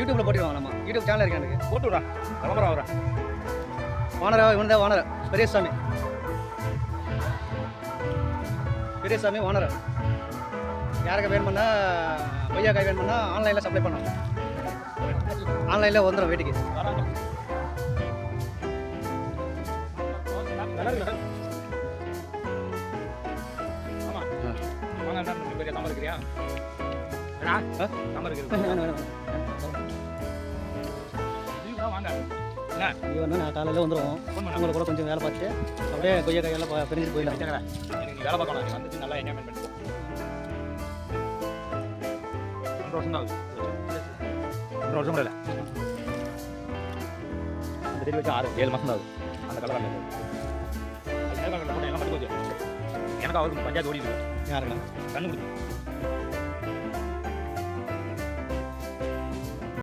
யூடியூப்ல போட்டுருவாங்க நம்ம யூடியூப் சேனல் இருக்கு எனக்கு. போட்டு விடா விளம்பரம் ஆகுறேன். வானரா இவன் தான் வானர பெரியசாமி. பெரியசாமி வானர. யாருக்கு வேணும் பண்ணா கொய்யாக்காய் வேணும் பண்ணா ஆன்லைனில் சப்ளை பண்ணோம். ஆன்லைனில் வந்துடும் வீட்டுக்கு. பெரிய சாம்பார் இருக்கிறியா? சாம்பார் இருக்கு. வாங்க நான் காலையில் வந்துடுவோம். உங்களை கூட கொஞ்சம் வேலை பார்த்துட்டு அப்படியே கொய்யாக்காயெல்லாம் பிரிஞ்சு போயிடலாம். எனக்கு வேலை பார்க்கணும். நீ வந்துட்டு நல்லா என்ஜாய்மெண்ட் பண்ணிட்டு 2 வருஷம் தான் ஆகுது. 2 வருஷம் கூட இல்லை. அந்த செடி வச்சு 6-7 மாதம் தான் ஆகுது. அந்த கலர் எல்லாம் பட்டு போச்சு. எனக்கு அவருக்கு பஞ்சாயத்து ஓடி இருக்கு. யாருங்களா கண்ணு கொடுத்து